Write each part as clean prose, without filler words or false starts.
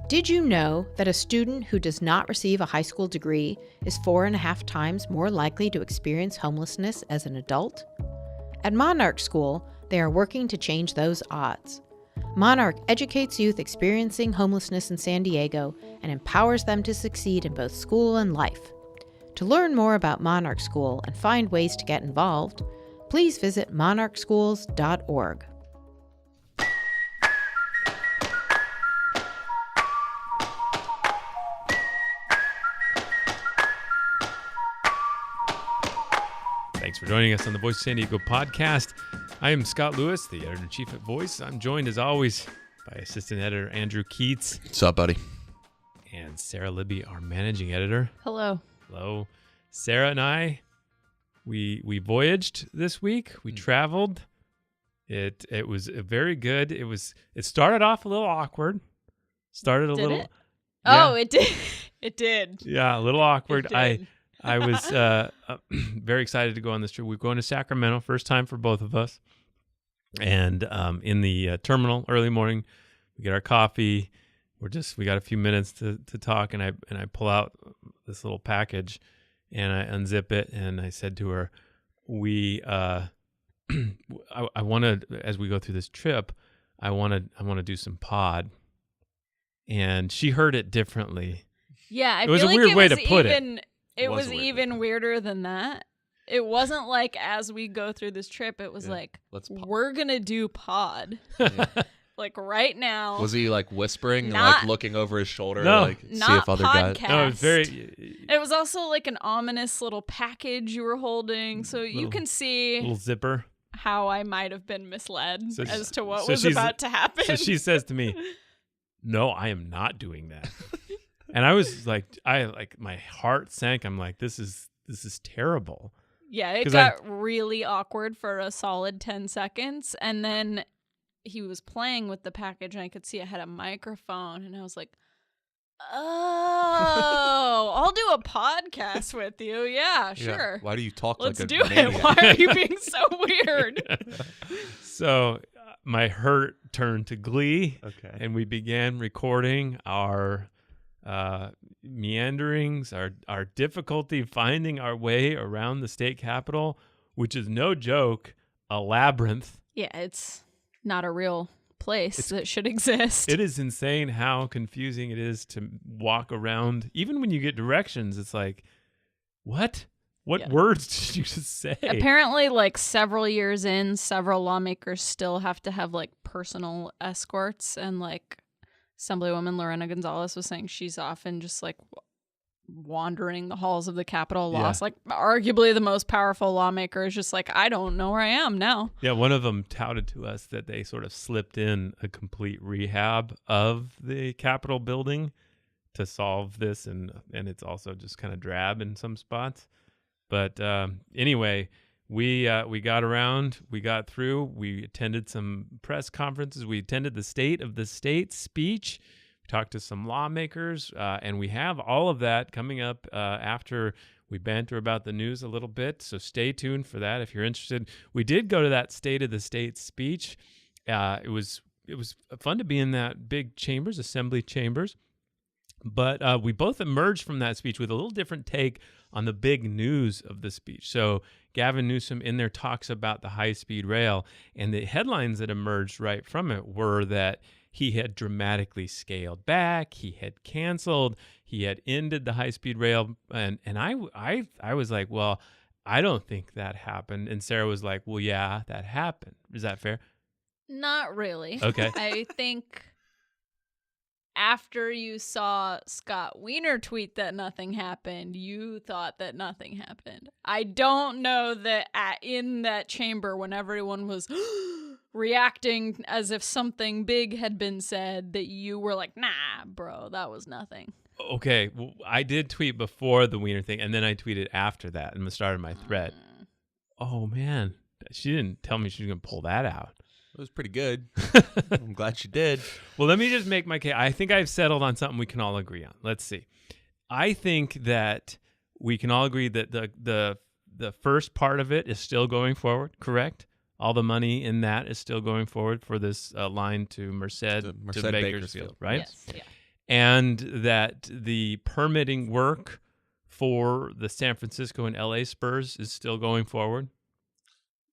Did you know that a student who does not receive a high school degree is 4.5 times more likely to experience homelessness as an adult? At Monarch School, they are working to change those odds. Monarch educates youth experiencing homelessness in San Diego and empowers them to succeed in both school and life. To learn more about Monarch School and find ways to get involved, please visit monarchschools.org. Thanks for joining us on the Voice of San Diego podcast. I am Scott Lewis, the editor-in-chief at Voice. I'm joined, as always, by assistant editor Andrew Keats. What's up, buddy? And Sara Libby, our managing editor. Hello. Hello. Sara and I, we voyaged this week. We traveled. It was very good. It started off a little awkward. Did it? Yeah. Oh, it did. It did. Yeah, a little awkward. It did. I was very excited to go on this trip. We're going to Sacramento, first time for both of us. And in the terminal, early morning, we get our coffee. We got a few minutes to talk, and I pull out this little package, and I unzip it, and I said to her, I want to, as we go through this trip, I want to do some pod. And she heard it differently. Yeah, I it was feel a like weird it way was to put even, it. It was even weirder than that. It wasn't like as we go through this trip, it was like, we're going to do pod. Yeah. Like right now. Was he like whispering and Not- like looking over his shoulder? No. Like see Not if other podcast. guys. No, it was very. It was also like an ominous little package you were holding. So you can see Little zipper. how I might have been misled So as to what so was she's- about to happen. So she says to me, "No, I am not doing that." And I was like, my heart sank. I'm like, this is terrible. Yeah, it 'Cause got really awkward for a solid 10 seconds. And then he was playing with the package, and I could see it had a microphone. And I was like, oh, I'll do a podcast with you. Yeah, sure. Why do you talk Let's like a do maniac? it. Why are you being so weird? So my hurt turned to glee, Okay. and we began recording our meanderings, our difficulty finding our way around the state capitol, which is no joke, a labyrinth. Yeah, it's not a real place that should exist. It is insane how confusing it is to walk around. Even when you get directions, it's like, what? What Yeah. words did you just say? Apparently, like several years in, several lawmakers still have to have like personal escorts, and like Assemblywoman Lorena Gonzalez was saying, she's often just like wandering the halls of the Capitol, lost. Like arguably the most powerful lawmaker is just like, I don't know where I am now. Yeah, one of them touted to us that they sort of slipped in a complete rehab of the Capitol building to solve this, and it's also just kind of drab in some spots. But anyway, we got around, we got through, we attended some press conferences, we attended the State of the State speech, we talked to some lawmakers, and we have all of that coming up after we banter about the news a little bit. So stay tuned for that if you're interested. We did go to that State of the State speech. It was fun to be in that big chambers, assembly chambers. But we both emerged from that speech with a little different take on the big news of the speech. So Gavin Newsom in there talks about the high-speed rail, and the headlines that emerged right from it were that he had dramatically scaled back, he had canceled, he had ended the high-speed rail, and I was like, well, I don't think that happened. And Sara was like, well, yeah, that happened. Is that fair? Not really. Okay. I think after you saw Scott Wiener tweet that nothing happened, you thought that nothing happened. I don't know that in that chamber when everyone was reacting as if something big had been said, that you were like, nah, bro, that was nothing. Okay, well, I did tweet before the Wiener thing, and then I tweeted after that and started my thread. Oh, man. She didn't tell me she was going to pull that out. It was pretty good. I'm glad she did. Well, let me just make my case. I think I've settled on something we can all agree on. Let's see. I think that we can all agree that the first part of it is still going forward, correct? All the money in that is still going forward for this line to Merced to Bakersfield, right? Yes, yeah. and that the permitting work for the San Francisco and LA spurs is still going forward.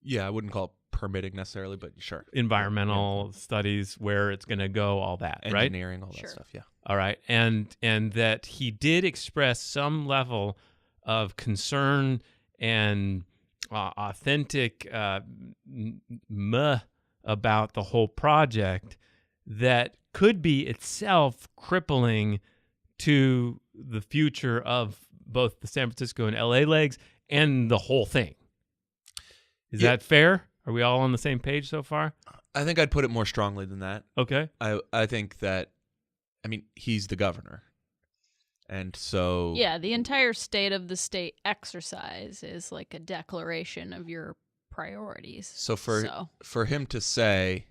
Yeah, I wouldn't call it permitting necessarily, but sure. Environmental studies, where it's going to go, all that, right? Engineering, all that stuff, yeah. All right. And that he did express some level of concern and authentic about the whole project that could be itself crippling to the future of both the San Francisco and LA legs and the whole thing. Is that fair? Are we all on the same page so far? I think I'd put it more strongly than that. Okay. I think that, I mean, he's the governor. And so... Yeah, the entire state of the state exercise is like a declaration of your priorities. So for him to say,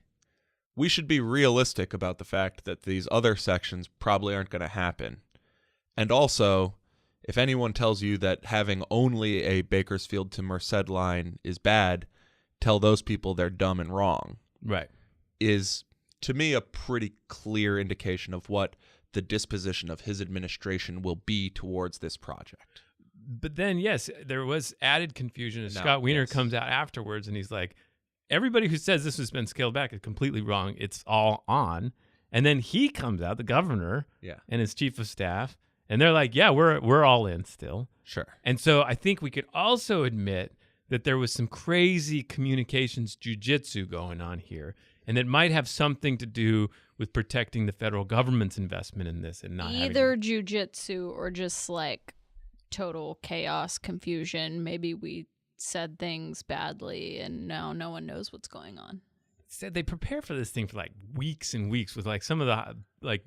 we should be realistic about the fact that these other sections probably aren't going to happen. And also, if anyone tells you that having only a Bakersfield to Merced line is bad, tell those people they're dumb and wrong. Right. Is, to me, a pretty clear indication of what the disposition of his administration will be towards this project. But then, yes, there was added confusion as Scott Wiener comes out afterwards and he's like, everybody who says this has been scaled back is completely wrong. It's all on. And then he comes out, the governor and his chief of staff, and they're like, yeah, we're all in still. Sure. And so I think we could also admit that there was some crazy communications jujitsu going on here, and it might have something to do with protecting the federal government's investment in this and not either jujitsu or just like total chaos, confusion. Maybe we said things badly and now no one knows what's going on. Said they prepare for this thing for like weeks and weeks with like some of the like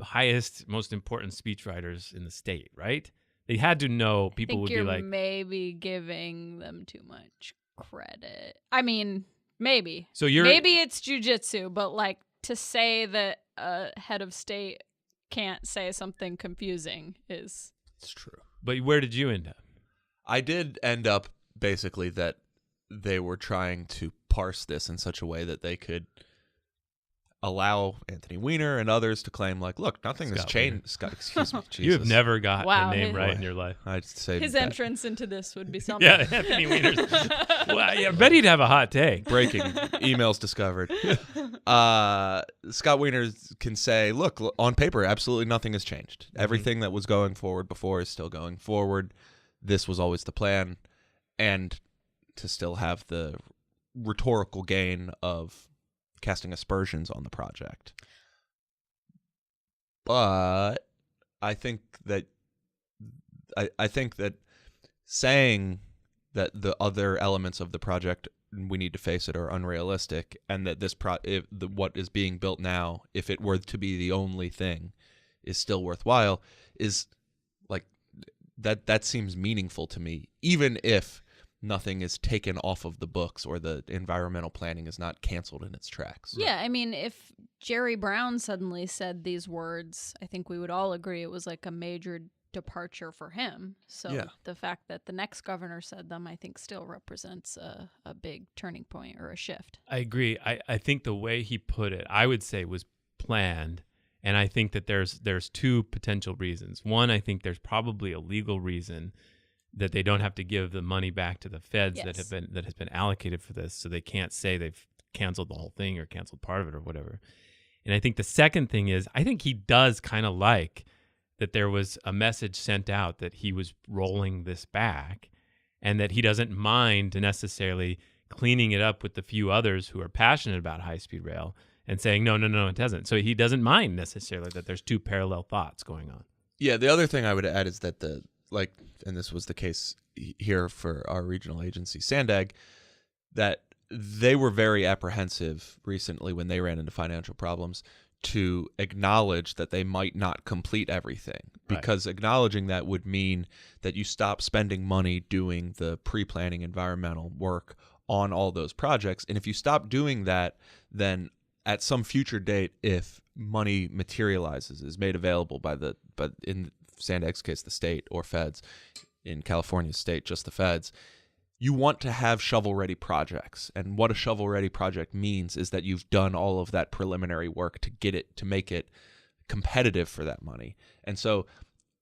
highest, most important speechwriters in the state, right? They had to know people would be like, maybe giving them too much credit. I mean, maybe. So maybe it's jujitsu, but like to say that a head of state can't say something confusing is... It's true. But where did you end up? I did end up basically that they were trying to parse this in such a way that they could allow Anthony Weiner and others to claim, like, look, nothing has changed. Scott, excuse me, Jesus. You have never got the name right in your life. I'd say his entrance into this would be something. Yeah, Anthony Weiner's. Well, yeah, I bet he'd have a hot take. Breaking emails discovered. Scott Wiener can say, look, on paper, absolutely nothing has changed. Mm-hmm. Everything that was going forward before is still going forward. This was always the plan. And to still have the rhetorical gain of casting aspersions on the project. But I think that saying that the other elements of the project, we need to face it, are unrealistic, and that this what is being built now, if it were to be the only thing, is still worthwhile, is like that seems meaningful to me, even if nothing is taken off of the books or the environmental planning is not canceled in its tracks. Yeah, I mean, if Jerry Brown suddenly said these words, I think we would all agree it was like a major departure for him. So the fact that the next governor said them, I think still represents a big turning point or a shift. I agree. I think the way he put it, I would say, was planned. And I think that there's two potential reasons. One, I think there's probably a legal reason that they don't have to give the money back to the feds that has been allocated for this, so they can't say they've canceled the whole thing or canceled part of it or whatever. And I think the second thing is, I think he does kind of like that there was a message sent out that he was rolling this back, and that he doesn't mind necessarily cleaning it up with the few others who are passionate about high-speed rail and saying, no, it doesn't. So he doesn't mind necessarily that there's two parallel thoughts going on. Yeah, the other thing I would add is that and this was the case here for our regional agency, Sandag, that they were very apprehensive recently when they ran into financial problems to acknowledge that they might not complete everything, because acknowledging that would mean that you stop spending money doing the pre-planning environmental work on all those projects. And if you stop doing that, then at some future date, if money materializes, is made available but in Sandag's case, the state or feds, in California's state, just the feds, you want to have shovel-ready projects. And what a shovel-ready project means is that you've done all of that preliminary work to make it competitive for that money. And so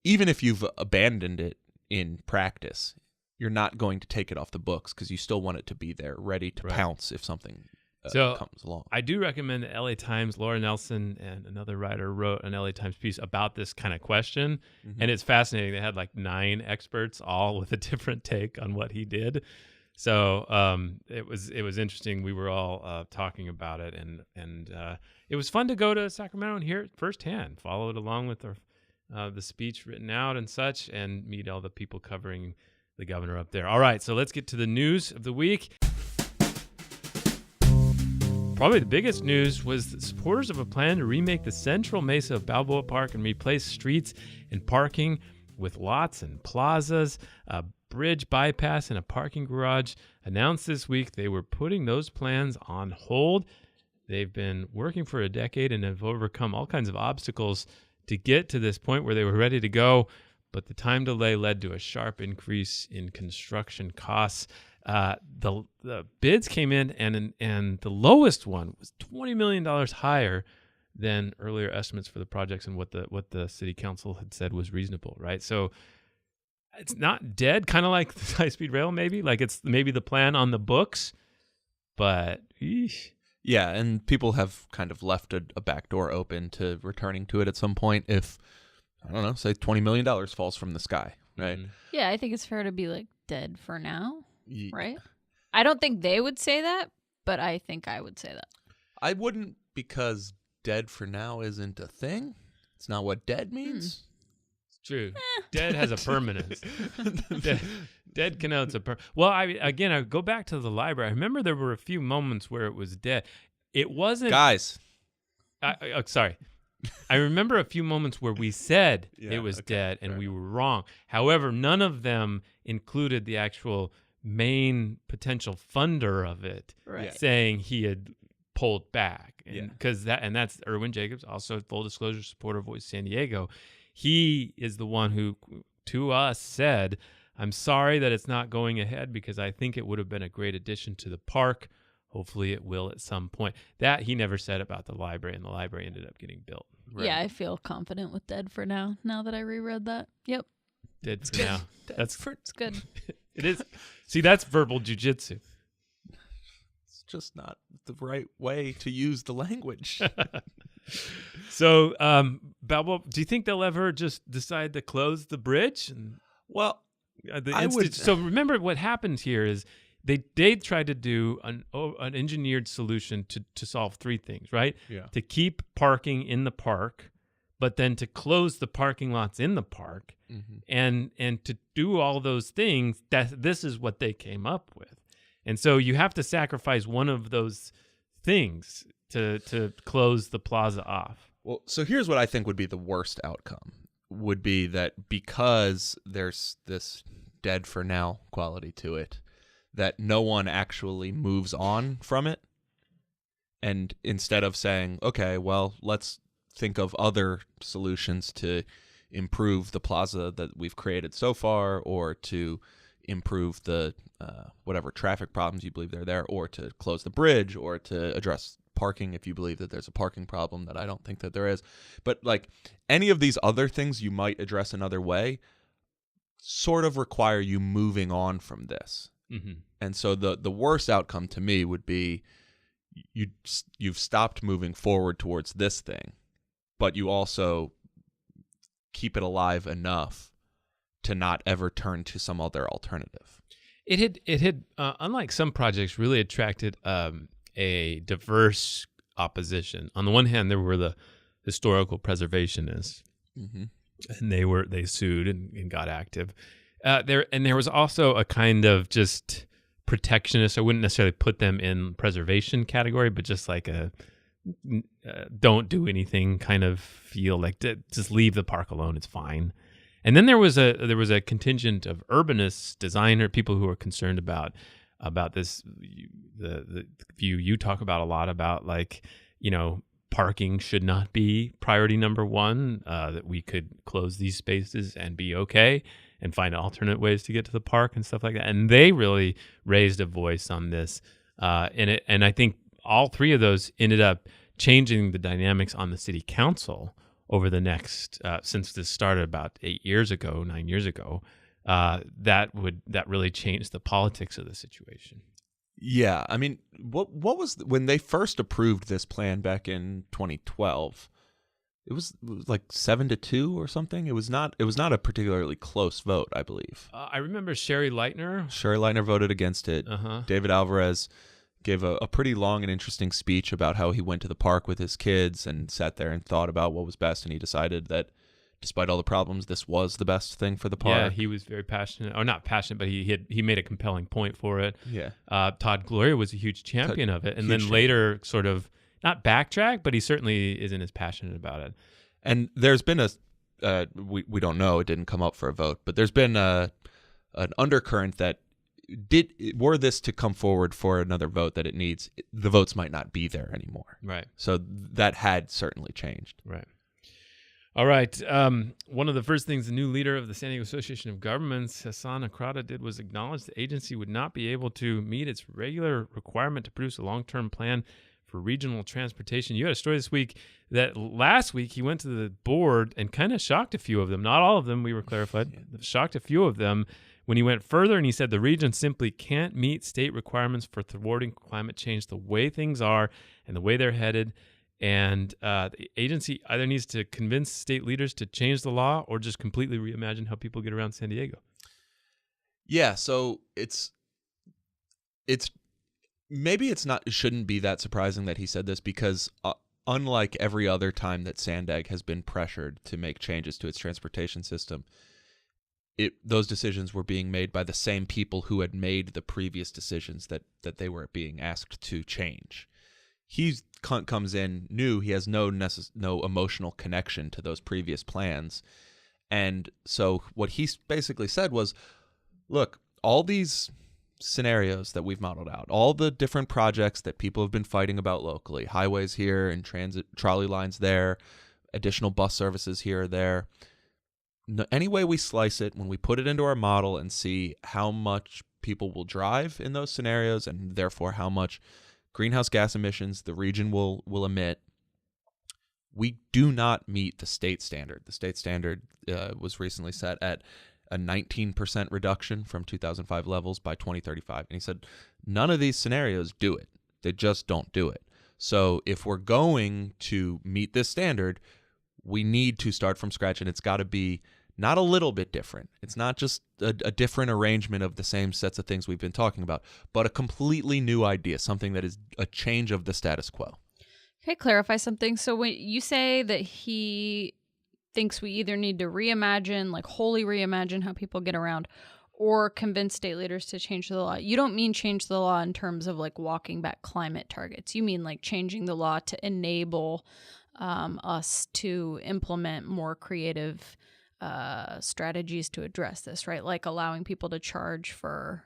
even if you've abandoned it in practice, you're not going to take it off the books because you still want it to be there ready to pounce if something comes along. I do recommend the LA Times. Laura Nelson and another writer wrote an LA Times piece about this kind of question, and it's fascinating. They had like 9 experts, all with a different take on what he did. So it was interesting. We were all talking about it, and it was fun to go to Sacramento and hear it firsthand, follow it along with the speech written out and such, and meet all the people covering the governor up there. All right, so let's get to the news of the week. Probably the biggest news was that supporters of a plan to remake the central mesa of Balboa Park and replace streets and parking with lots and plazas, a bridge bypass, and a parking garage announced this week they were putting those plans on hold. They've been working for a decade and have overcome all kinds of obstacles to get to this point where they were ready to go, but the time delay led to a sharp increase in construction costs. The bids came in, and the lowest one was $20 million higher than earlier estimates for the projects and what the city council had said was reasonable, right? So it's not dead, kind of like the high-speed rail, maybe. Like it's maybe the plan on the books, but eesh. Yeah, and people have kind of left a back door open to returning to it at some point if, I don't know, say $20 million falls from the sky, right? Mm-hmm. Yeah, I think it's fair to be like dead for now, right? I don't think they would say that, but I think I would say that. I wouldn't, because dead for now isn't a thing. It's not what dead means. It's true. Dead has a permanence. Dead connotes a Well, I go back to the library. I remember there were a few moments where it was dead. It wasn't... Guys. Sorry. I remember a few moments where we said it was dead and we were wrong. However, none of them included the actual main potential funder of it, saying he had pulled back. And that's Erwin Jacobs, also full disclosure supporter of Voice San Diego. He is the one who, to us, said, "I'm sorry that it's not going ahead because I think it would have been a great addition to the park. Hopefully it will at some point." That he never said about the library, and the library ended up getting built. Right. Yeah, I feel confident with dead for now that I reread that. Yep. Dead for now. It's good. It is. See, that's verbal jujitsu. It's just not the right way to use the language. So, Balboa, do you think they'll ever just decide to close the bridge? Well, So remember what happened here is they tried to do an engineered solution to solve 3 things, right? Yeah. To keep parking in the park, but then to close the parking lots in the park, and to do all those things. This is what they came up with, and so you have to sacrifice one of those things to close the plaza off. Well, so here's what I think would be the worst outcome. Would be that because there's this dead for now quality to it, that no one actually moves on from it. And instead of saying, okay, well, let's think of other solutions to improve the plaza that we've created so far, or to improve the whatever traffic problems you believe they're there, or to close the bridge, or to address parking if you believe that there's a parking problem that I don't think that there is. But like any of these other things you might address another way sort of require you moving on from this. And so the worst outcome to me would be you've stopped moving forward towards this thing, but you also keep it alive enough to not ever turn to some other alternative. It had unlike some projects, really attracted a diverse opposition. On the one hand, there were the historical preservationists, and they sued and got active. There was also a kind of just protectionist. I wouldn't necessarily put them in preservation category, but just like a don't do anything kind of feel, like just leave the park alone. It's fine. And then there was a contingent of urbanists, designer people who are concerned about this, the view you talk about a lot about, like, parking should not be priority number 1, that we could close these spaces and be okay and find alternate ways to get to the park and stuff like that. And they really raised a voice on this. And I think all 3 of those ended up changing the dynamics on the city council over the next, since this started about 9 years ago, that really changed the politics of the situation. Yeah, I mean, what was when they first approved this plan back in 2012? It was like 7-2 or something. It was not a particularly close vote, I believe. I remember Sherry Leitner. Sherry Leitner voted against it. David Alvarez gave a pretty long and interesting speech about how he went to the park with his kids and sat there and thought about what was best, and he decided that despite all the problems, this was the best thing for the park. Yeah, he was very passionate, or not passionate, but he made a compelling point for it. Yeah. Todd Gloria was a huge champion of it, and then later sort of not backtrack, but he certainly isn't as passionate about it. And there's been we don't know, it didn't come up for a vote, but there's been an undercurrent that were this to come forward for another vote that it needs, the votes might not be there anymore. Right. So that had certainly changed. Right. All right. One of the first things the new leader of the San Diego Association of Governments, Hassan Akrada, did was acknowledge the agency would not be able to meet its regular requirement to produce a long-term plan for regional transportation. You had a story this week that last week he went to the board and kind of shocked a few of them. Not all of them, we were clarified. Shocked a few of them when he went further, and he said the region simply can't meet state requirements for thwarting climate change the way things are and the way they're headed. And the agency either needs to convince state leaders to change the law or just completely reimagine how people get around San Diego. Yeah, so it's maybe it shouldn't be that surprising that he said this, because unlike every other time that Sandag has been pressured to make changes to its transportation system, those decisions were being made by the same people who had made the previous decisions that they were being asked to change. He comes in new. He has no emotional connection to those previous plans. And so what he basically said was, look, all these scenarios that we've modeled out, all the different projects that people have been fighting about locally, highways here and transit trolley lines there, additional bus services here or there, any way we slice it, when we put it into our model and see how much people will drive in those scenarios and therefore how much greenhouse gas emissions the region will emit, we do not meet the state standard. The state standard was recently set at a 19% reduction from 2005 levels by 2035. And he said, none of these scenarios do it. They just don't do it. So if we're going to meet this standard, we need to start from scratch, and it's got to be not a little bit different. It's not just a different arrangement of the same sets of things we've been talking about, but a completely new idea, something that is a change of the status quo. Can I clarify something? So when you say that he thinks we either need to reimagine, like wholly reimagine how people get around, or convince state leaders to change the law, you don't mean change the law in terms of like walking back climate targets. You mean like changing the law to enable us to implement more creative strategies to address this, right? Like allowing people to charge for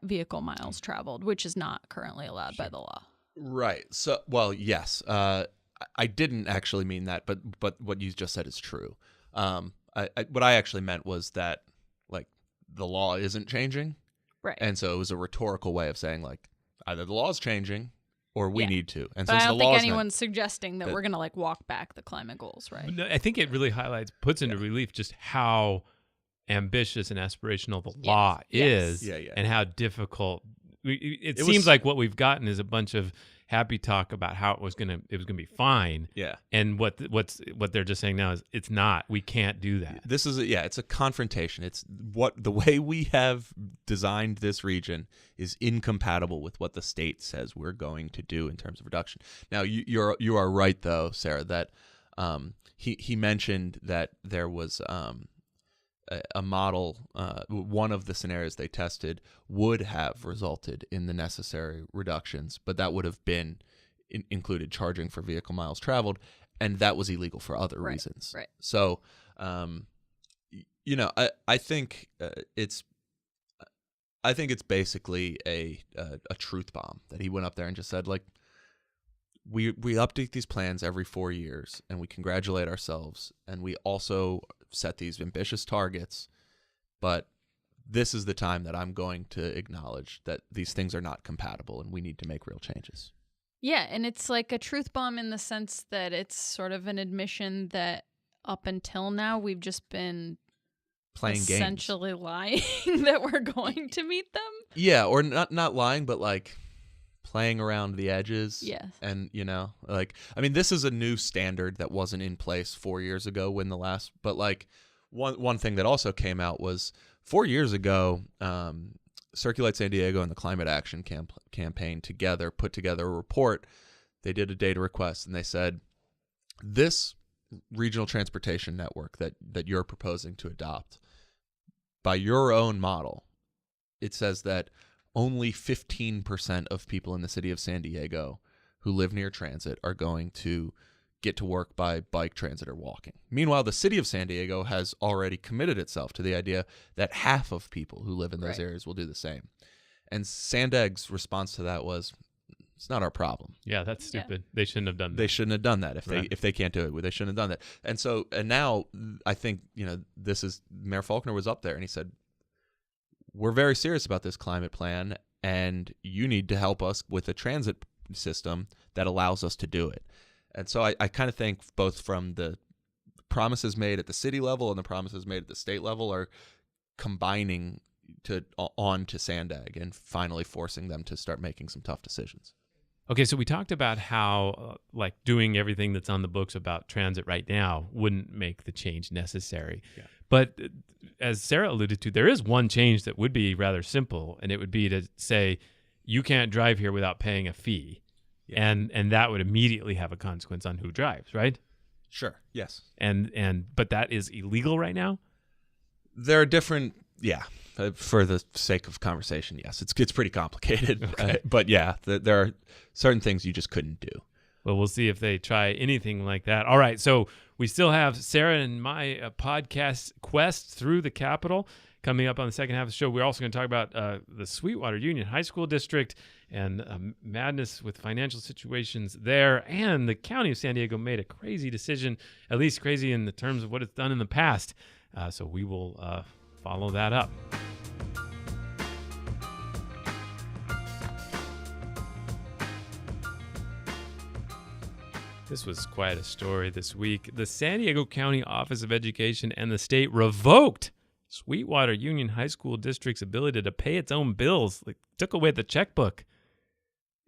vehicle miles traveled, which is not currently allowed by the law. Right. So, well, yes. I didn't actually mean that, but what you just said is true. What I actually meant was that, like, the law isn't changing. Right. And so it was a rhetorical way of saying, like, either the law is changing or we need to. And but since I don't the law think anyone's suggesting that we're going to, like, walk back the climate goals, right? No, I think it really puts into relief just how ambitious and aspirational the law is and how difficult. It seems like what we've gotten is a bunch of happy talk about how it was gonna be fine. Yeah. And what they're just saying now is it's not. We can't do that. This is it's a confrontation. It's the way we have designed this region is incompatible with what the state says we're going to do in terms of reduction. Now you are right though, Sarah, that he mentioned that there was a model, one of the scenarios they tested would have resulted in the necessary reductions, but that would have been included charging for vehicle miles traveled, and that was illegal for other reasons. Right. So, I think it's basically a truth bomb that he went up there and just said, like, we update these plans every 4 years, and we congratulate ourselves, and we also set these ambitious targets, but this is the time that I'm going to acknowledge that these things are not compatible and we need to make real changes. Yeah, and it's like a truth bomb in the sense that it's sort of an admission that up until now we've just been Playing games. essentially lying that we're going to meet them. Yeah, or not lying, but like playing around the edges. Yes. And, like, I mean, this is a new standard that wasn't in place 4 years ago but like one thing that also came out was 4 years ago, Circulate San Diego and the Climate Action Campaign put together a report. They did a data request, and they said, this regional transportation network that you're proposing to adopt, by your own model, it says that only 15% of people in the city of San Diego who live near transit are going to get to work by bike, transit, or walking. Meanwhile, the city of San Diego has already committed itself to the idea that half of people who live in those areas will do the same. And Sandag's response to that was, it's not our problem. Yeah, that's stupid. They shouldn't have done that. They shouldn't have done that. If they can't do it, they shouldn't have done that. And now I think, this is, Mayor Faulkner was up there and he said, we're very serious about this climate plan, and you need to help us with a transit system that allows us to do it. And so I kind of think both from the promises made at the city level and the promises made at the state level are combining on to Sandag and finally forcing them to start making some tough decisions. Okay, so we talked about how doing everything that's on the books about transit right now wouldn't make the change necessary. Yeah. But as Sara alluded to, there is one change that would be rather simple, and it would be to say you can't drive here without paying a fee. Yeah. And that would immediately have a consequence on who drives, right? Sure. Yes. But that is illegal right now? There are different, for the sake of conversation, yes. It's pretty complicated. Okay. But yeah, there are certain things you just couldn't do. Well, we'll see if they try anything like that. All right, so we still have Sara and my podcast quest through the Capitol coming up on the second half of the show. We're also going to talk about the Sweetwater Union High School District and madness with financial situations there. And the county of San Diego made a crazy decision, at least crazy in the terms of what it's done in the past. So we will follow that up. This was quite a story this week. The San Diego County Office of Education and the state revoked Sweetwater Union High School District's ability to pay its own bills. Took away the checkbook.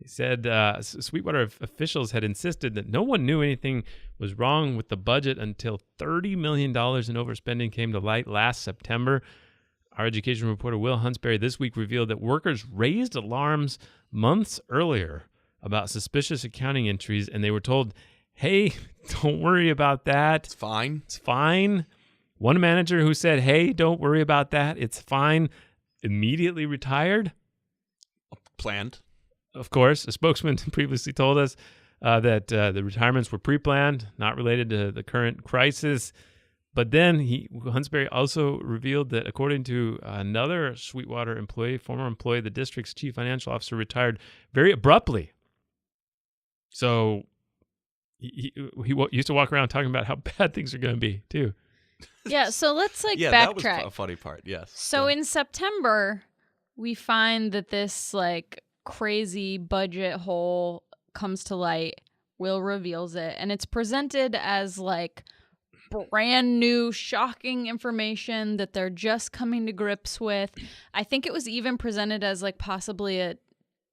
They said Sweetwater officials had insisted that no one knew anything was wrong with the budget until $30 million in overspending came to light last September. Our education reporter Will Huntsberry this week revealed that workers raised alarms months earlier about suspicious accounting entries, and they were told, hey, don't worry about that. It's fine. It's fine. One manager who said, hey, don't worry about that. It's fine, immediately retired. Planned. Of course, a spokesman previously told us that the retirements were pre-planned, not related to the current crisis. But then Huntsberry also revealed that according to another Sweetwater employee, former employee, the district's chief financial officer retired very abruptly. So he used to walk around talking about how bad things are going to be, too. Yeah, so let's backtrack. That was a funny part, yes. So in September, we find that this crazy budget hole comes to light. Will reveals it, and it's presented as brand new, shocking information that they're just coming to grips with. I think it was even presented as possibly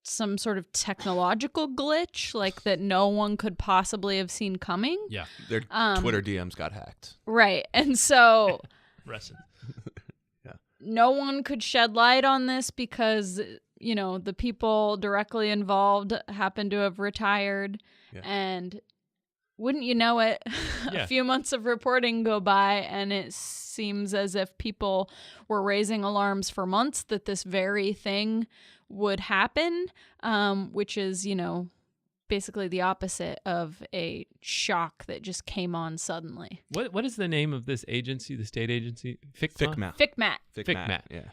some sort of technological glitch, that no one could possibly have seen coming. Yeah. Their Twitter DMs got hacked. Right. And so Yeah. No one could shed light on this because, the people directly involved happen to have retired. Yeah. And wouldn't you know it, a few months of reporting go by, and it seems as if people were raising alarms for months that this very thing would happen, which is, basically the opposite of a shock that just came on suddenly. What is the name of this agency, the state agency? FICMAT. FICMAT. Yeah.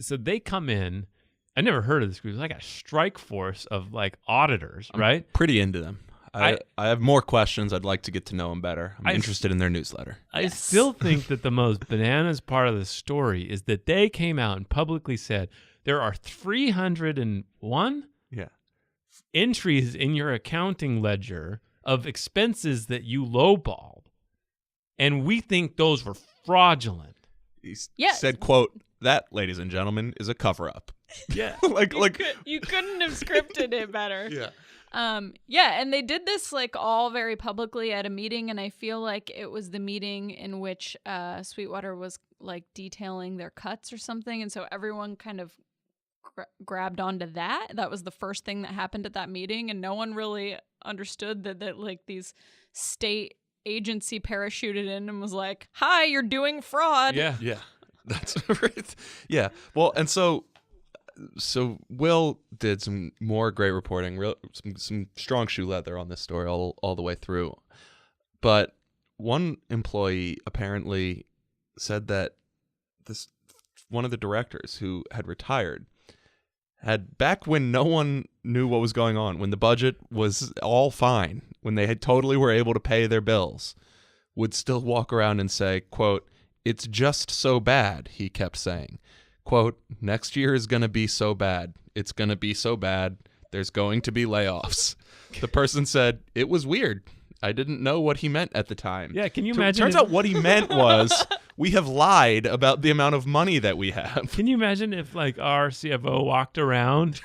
So they come in. I never heard of this group. It's like a strike force of auditors, right? I'm pretty into them. I have more questions. I'd like to get to know them better. I'm interested in their newsletter. I still think that the most bananas part of the story is that they came out and publicly said there are 301 entries in your accounting ledger of expenses that you lowballed, and we think those were fraudulent. He Yeah. said, quote, "That, ladies and gentlemen, is a cover-up." Yeah. You couldn't have scripted it better. Yeah. Yeah, and they did this like all very publicly at a meeting, and I feel like it was the meeting in which Sweetwater was like detailing their cuts or something, and so everyone kind of grabbed onto that. That was the first thing that happened at that meeting, and no one really understood that like these state agency parachuted in and was like, "Hi, you're doing fraud." Yeah. Yeah. That's right. Yeah. Well, and so Will did some more great reporting, some strong shoe leather on this story all the way through. But one employee apparently said that one of the directors who had retired had, back when no one knew what was going on, when the budget was all fine, when they had totally were able to pay their bills, would still walk around and say, quote, "It's just so bad," he kept saying. Quote, "Next year is going to be so bad. It's going to be so bad. There's going to be layoffs." The person said, "It was weird. I didn't know what he meant at the time." Yeah, can you imagine? Turns out what he meant was, we have lied about the amount of money that we have. Can you imagine if like our CFO walked around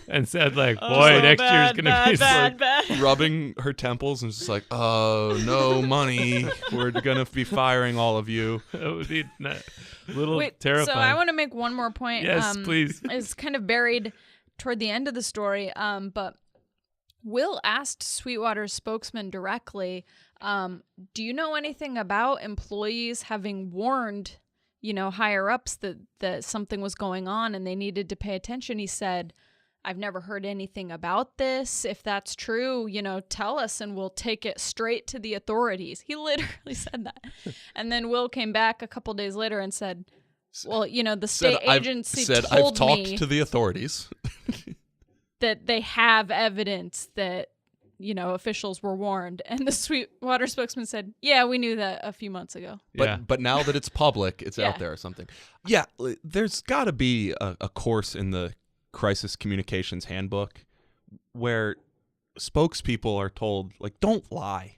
and said like, "Boy, next year's gonna be bad. Rubbing her temples and just like, "Oh, no money. We're going to be firing all of you." That would be a little Wait, terrifying. so I want to make one more point. Yes, please. It's kind of buried toward the end of the story, but Will asked Sweetwater's spokesman directly, do you know anything about employees having warned, higher-ups that something was going on and they needed to pay attention? He said, "I've never heard anything about this. If that's true, tell us and we'll take it straight to the authorities." He literally said that. And then Will came back a couple days later and said, "Well, the state agency I've told talked me to the authorities that they have evidence that, officials were warned." And the Sweetwater spokesman said, "Yeah, we knew that a few months ago." But now that it's public, it's Yeah. out there or something. Yeah, there's got to be a course in the Crisis Communications Handbook where spokespeople are told, like, don't lie.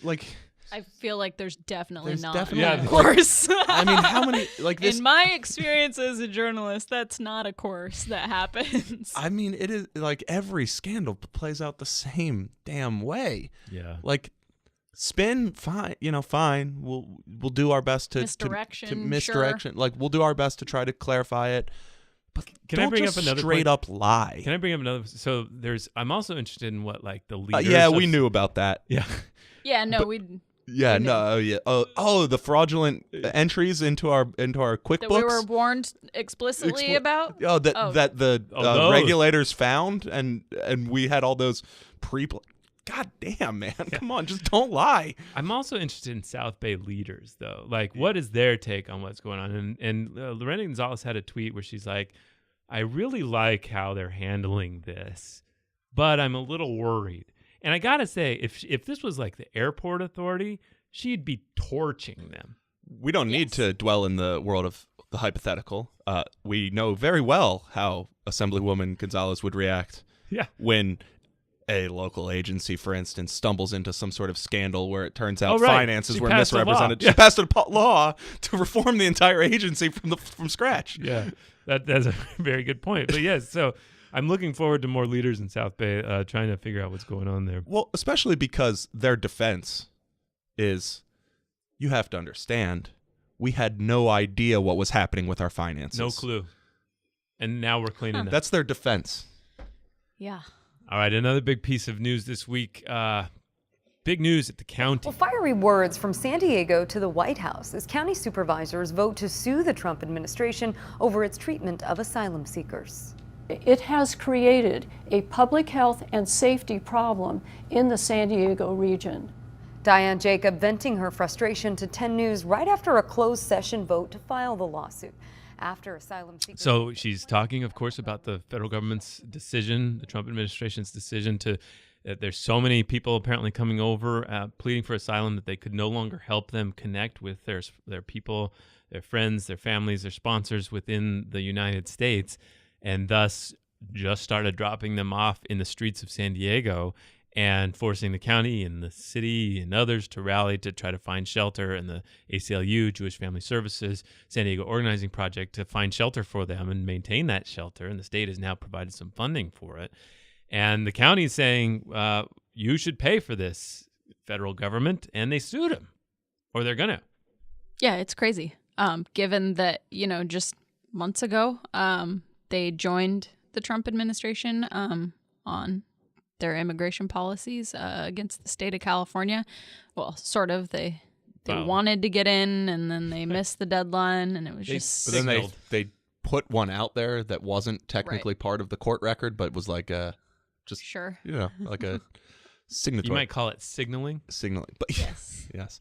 Like, I feel like there's definitely not. definitely Of course. I mean, how many, like this? In my experience as a journalist, that's not a course that happens. I mean, it is like every scandal plays out the same damn way. Yeah. Like, spin, fine, fine. We'll do our best to Misdirection, to misdirection. Like, we'll do our best to try to clarify it. But Can I don't bring just up another straight point? up lie? Can I bring up another? So I'm also interested in what like the leaders. Yeah, of- we knew about that. Yeah. Yeah, no, Yeah, We no, yeah. Oh, the fraudulent entries into our QuickBooks that we were warned explicitly about. Oh, that the those. regulators found, and we had all those God damn, man! Come on, just don't lie. I'm also interested in South Bay leaders, though. Like, what is their take on what's going on? And Lorena Gonzalez had a tweet where she's like, "I really like how they're handling this, but I'm a little worried." And I gotta say, if this was like the airport authority, she'd be torching them. We don't need to dwell in the world of the hypothetical. We know very well how Assemblywoman Gonzalez would react. Yeah. When a local agency, for instance, stumbles into some sort of scandal where it turns out Oh, right. finances She were passed a law. misrepresented. Yeah. She passed a law to reform the entire agency from scratch. Yeah, that's a very good point. But yes, so I'm looking forward to more leaders in South Bay trying to figure out what's going on there. Well, especially because their defense is, you have to understand, we had no idea what was happening with our finances. No clue. And now we're cleaning up. That's their defense. Yeah. All right, another big piece of news this week. Big news at the county. Well, fiery words from San Diego to the White House as county supervisors vote to sue the Trump administration over its treatment of asylum seekers. It has created a public health and safety problem in the San Diego region. Diane Jacob venting her frustration to 10 News right after a closed session vote to file the lawsuit. After asylum seekers. So she's talking, of course, about the federal government's decision, the Trump administration's decision to, there's so many people apparently coming over pleading for asylum that they could no longer help them connect with their people, their friends, their families, their sponsors within the United States. And thus just started dropping them off in the streets of San Diego and forcing the county and the city and others to rally to try to find shelter, and the ACLU, Jewish Family Services, San Diego Organizing Project to find shelter for them and maintain that shelter. And the state has now provided some funding for it. And the county is saying, you should pay for this, federal government, and they sued them, or they're going to. Yeah, it's crazy. Given that, just months ago, they joined the Trump administration on their immigration policies against the state of California. Well, sort of. They wanted to get in, and then they missed the deadline, and it was just. But then they put one out there that wasn't technically part of the court record, but was like a sure, like a signatory. You might call it signaling. But yes, yes,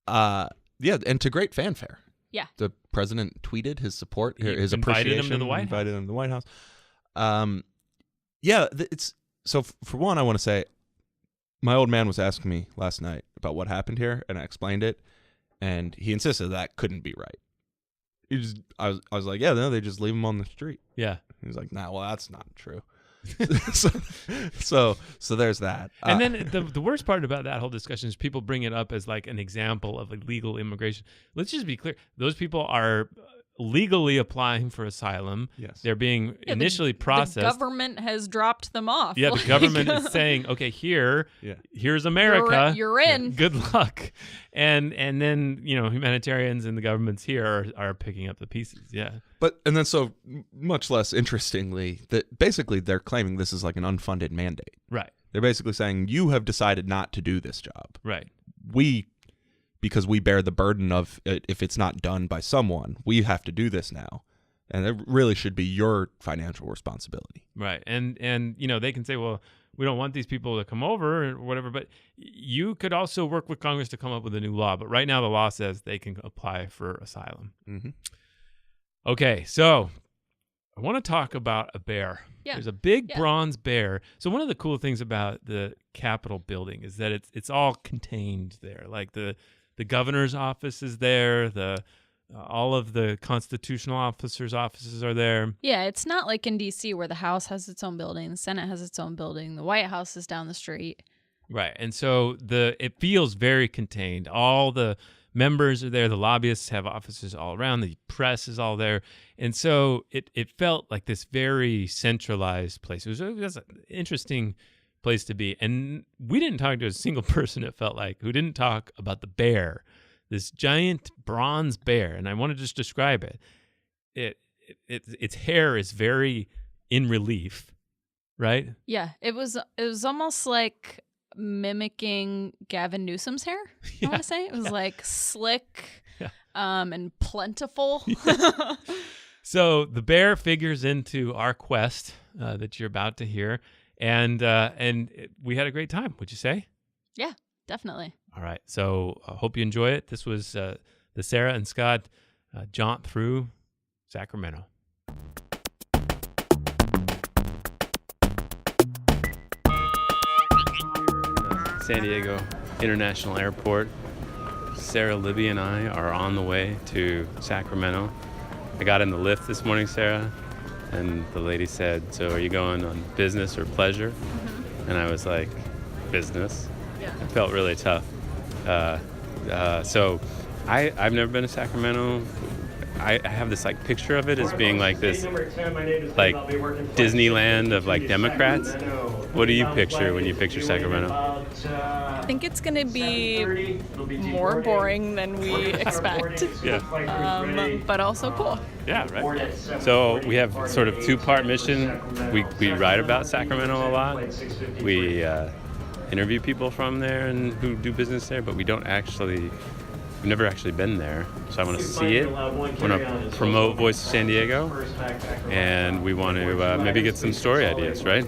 and to great fanfare. Yeah, the president tweeted his support, his invited appreciation. him to the White invited House. him to the White House. It's so. For one, I want to say, my old man was asking me last night about what happened here, and I explained it, and he insisted that couldn't be right. I was like, yeah, no, they just leave them on the street. Yeah. He was like, nah, well, that's not true. so there's that. And then the worst part about that whole discussion is people bring it up as like an example of illegal immigration. Let's just be clear. Those people are legally applying for asylum. Yes. They're being initially processed. The government has dropped them off. Yeah, the government is saying, okay, here's America. You're in. Good luck. And then, humanitarians and the governments here are picking up the pieces. Yeah. And then so much less interestingly, that basically they're claiming this is like an unfunded mandate. Right. They're basically saying you have decided not to do this job. Right. Because we bear the burden of it, if it's not done by someone, we have to do this now. And it really should be your financial responsibility. Right. And they can say, well, we don't want these people to come over or whatever, but you could also work with Congress to come up with a new law. But right now the law says they can apply for asylum. Mm-hmm. Okay, so I want to talk about a bear. Yeah. There's a big bronze bear. So one of the cool things about the Capitol building is that it's all contained there. Like the governor's office is there. All of the constitutional officers' offices are there. Yeah, it's not like in D.C. where the House has its own building, the Senate has its own building, the White House is down the street. Right, and so it feels very contained. All the members are there. The lobbyists have offices all around. The press is all there. And so it felt like this very centralized place. It was an interesting place to be. And we didn't talk to a single person, it felt like, who didn't talk about the bear, this giant bronze bear. And I want to just describe it. Its hair is very in relief, right? Yeah, it was almost like mimicking Gavin Newsom's hair, I want to say. It was like slick and plentiful. So the bear figures into our quest that you're about to hear, and we had a great time, would you say? Yeah, definitely. All right, so I hope you enjoy it. This was the Sara and Scott jaunt through Sacramento. San Diego International Airport. Sara, Libby, and I are on the way to Sacramento. I got in the lift this morning, Sara, and the lady said, so are you going on business or pleasure? Mm-hmm. And I was like, business. Yeah. It felt really tough. So I've never been to Sacramento. I have this like picture of it as being like this like Disneyland of like Democrats. What do you picture when you picture Sacramento? I think it's going to be more boring than we expect. Yeah. But also cool. Yeah, right. So we have sort of two-part mission. We write about Sacramento a lot. We interview people from there and who do business there, but we've never actually been there, so I want to see it. I want to promote Voice of San Diego, and we want to maybe get some story ideas, right?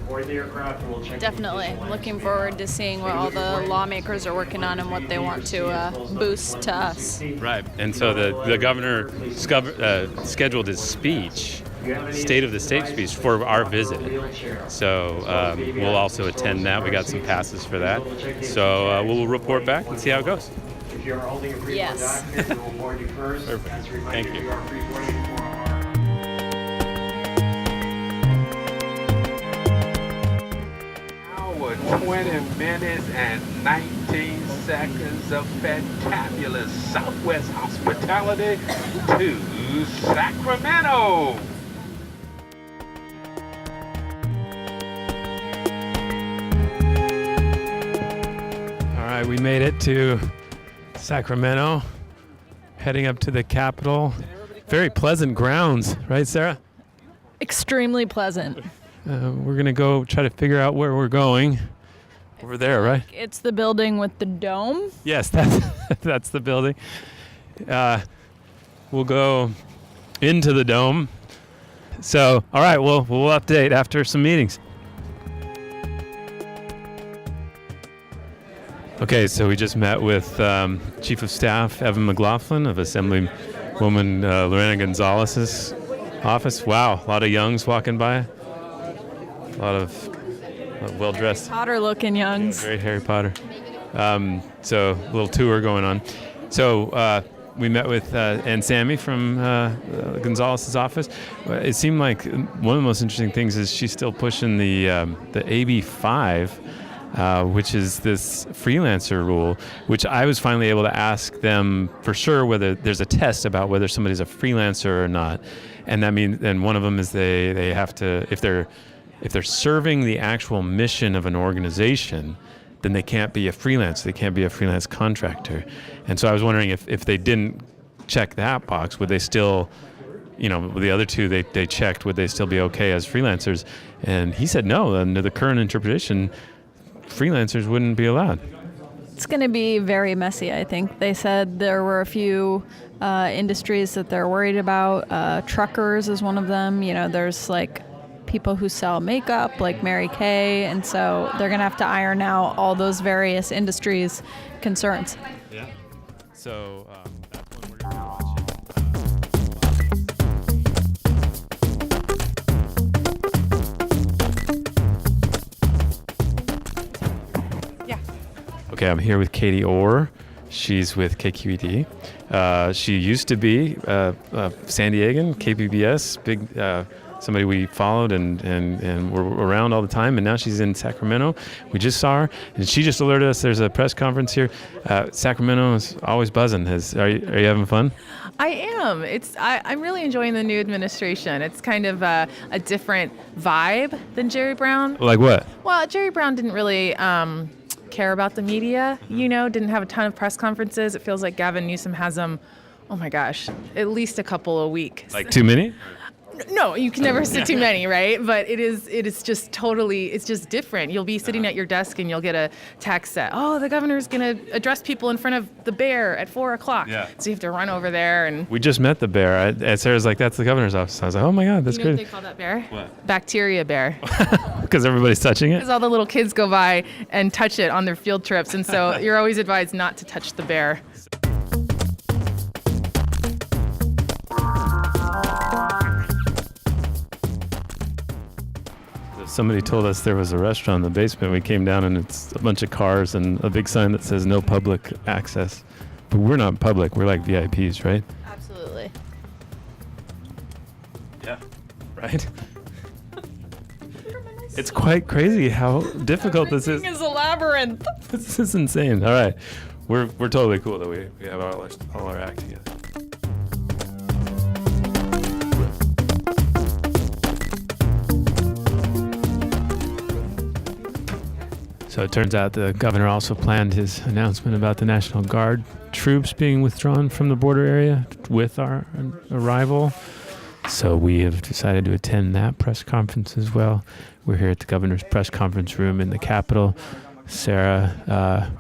Definitely. Looking forward to seeing what all the lawmakers are working on and what they want to boost to us. Right, and so the governor scheduled his speech, State of the State speech, for our visit. So we'll also attend that. We got some passes for that. So we'll report back and see how it goes. If you are holding a pre-boarding document, we will board you first. Perfect. As a reminder, Thank you. you are pre-boarding for our 20 minutes and 19 seconds of fantabulous Southwest hospitality to Sacramento. All right, we made it to Sacramento, heading up to the Capitol. Very pleasant grounds, right, Sarah? Extremely pleasant. We're going to go try to figure out where we're going. Over there, right? It's the building with the dome. Yes, that's the building. We'll go into the dome. So, all right, we'll update after some meetings. Okay, so we just met with Chief of Staff Evan McLaughlin of Assemblywoman Lorena Gonzalez's office. Wow, a lot of youngs walking by. A lot of well-dressed. Potter-looking youngs. Yeah, very Harry Potter. So a little tour going on. So we met with Ann Sammy from Gonzalez's office. It seemed like one of the most interesting things is she's still pushing the AB 5, which is this freelancer rule, which I was finally able to ask them for sure whether there's a test about whether somebody's a freelancer or not. And that means, and one of them is they have to, if they're serving the actual mission of an organization, then they can't be a freelance. They can't be a freelance contractor. And so I was wondering if they didn't check that box, would they still, the other two they checked, would they still be okay as freelancers? And he said no. Under the current interpretation, freelancers wouldn't be allowed. It's going to be very messy, I think. They said there were a few industries that they're worried about. Truckers is one of them. There's like people who sell makeup like Mary Kay, and so they're going to have to iron out all those various industries' concerns. Yeah. So that's one we're going to watch. Yeah. Okay, I'm here with Katie Orr. She's with KQED. She used to be San Diegan, KPBS, big somebody we followed and were around all the time, and now she's in Sacramento. We just saw her, and she just alerted us there's a press conference here. Sacramento is always buzzing. Are you having fun? I am. I'm really enjoying the new administration. It's kind of a different vibe than Jerry Brown. Like what? Well, Jerry Brown didn't really care about the media, didn't have a ton of press conferences. It feels like Gavin Newsom has them, oh my gosh, at least a couple a week. Like too many? No, you can never sit too many, right? But it is just totally, it's just different. You'll be sitting at your desk and you'll get a text that, the governor's going to address people in front of the bear at 4:00. Yeah. So you have to run over there and... We just met the bear. Sarah's like, that's the governor's office. I was like, oh my God, that's You know great. what they call that bear? What? Bacteria bear. Because everybody's touching it? Because all the little kids go by and touch it on their field trips. And so you're always advised not to touch the bear. Somebody told us there was a restaurant in the basement. We came down and it's a bunch of cars and a big sign that says no public access. But we're not public. We're like VIPs, right? Absolutely. Yeah. Right? It's quite crazy how difficult this is. Everything is a labyrinth. This is insane. All right. We're totally cool that we have all our act together. So it turns out the governor also planned his announcement about the National Guard troops being withdrawn from the border area with our arrival. So we have decided to attend that press conference as well. We're here at the governor's press conference room in the Capitol. Sarah,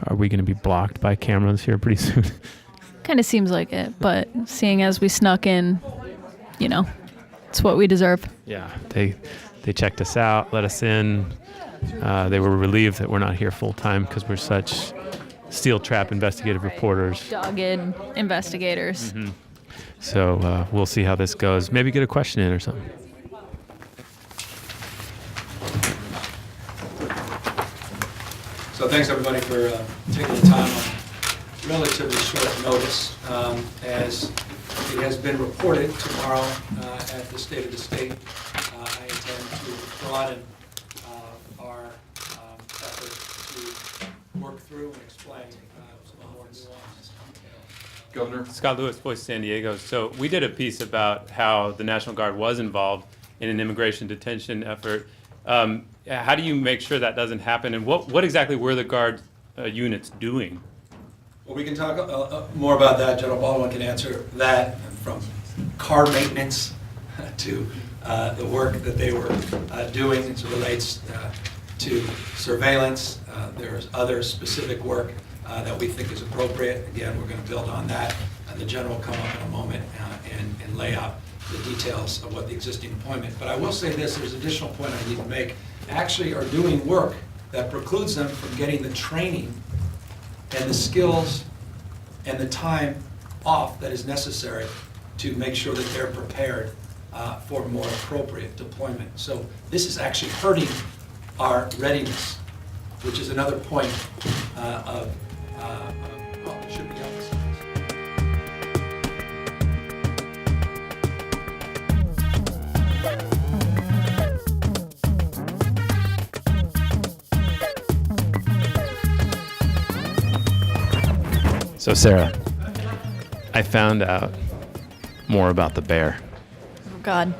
are we going to be blocked by cameras here pretty soon? Kind of seems like it, but seeing as we snuck in, it's what we deserve. Yeah, they checked us out, let us in. They were relieved that we're not here full time because we're such steel trap investigative reporters. Dogged investigators. Mm-hmm. So we'll see how this goes. Maybe get a question in or something. So thanks everybody for taking the time on relatively short notice. As it has been reported tomorrow at the State of the State, I intend to broaden our effort through and explain some more nuanced details. Governor Scott Lewis, Voice of San Diego. So we did a piece about how the National Guard was involved in an immigration detention effort. How do you make sure that doesn't happen? And what exactly were the Guard units doing? Well, we can talk more about that. General Baldwin can answer that, from car maintenance to the work that they were doing as it relates to surveillance. There's other specific work that we think is appropriate. Again, we're going to build on that. The general will come up in a moment and lay out the details of what the existing appointment. But I will say this, there's an additional point I need to make. Actually are doing work that precludes them from getting the training and the skills and the time off that is necessary to make sure that they're prepared for more appropriate deployment. So this is actually hurting our readiness, which is another point of it should be emphasized. So Sarah, I found out more about the bear. Oh God,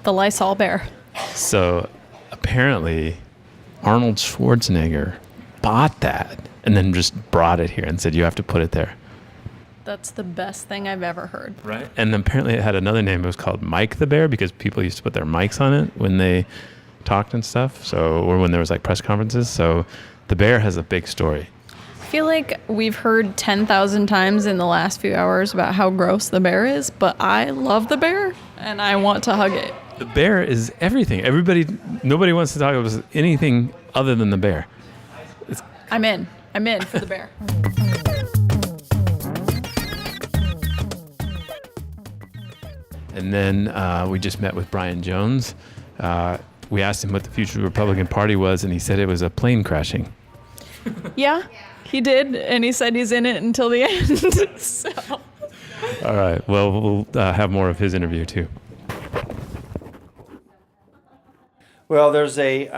the Lysol bear. So apparently Arnold Schwarzenegger bought that and then just brought it here and said, you have to put it there. That's the best thing I've ever heard. Right. And apparently it had another name. It was called Mike the Bear because people used to put their mics on it when they talked and stuff. So, or when there was like press conferences. So the bear has a big story. I feel like we've heard 10,000 times in the last few hours about how gross the bear is, but I love the bear and I want to hug it. The bear is everything. Nobody wants to talk about anything other than the bear. I'm in for the bear. And then we just met with Brian Jones. We asked him what the future of the Republican Party was, and he said it was a plane crashing. Yeah, he did, and he said he's in it until the end. So. All right. Well, we'll have more of his interview too. Well, there's an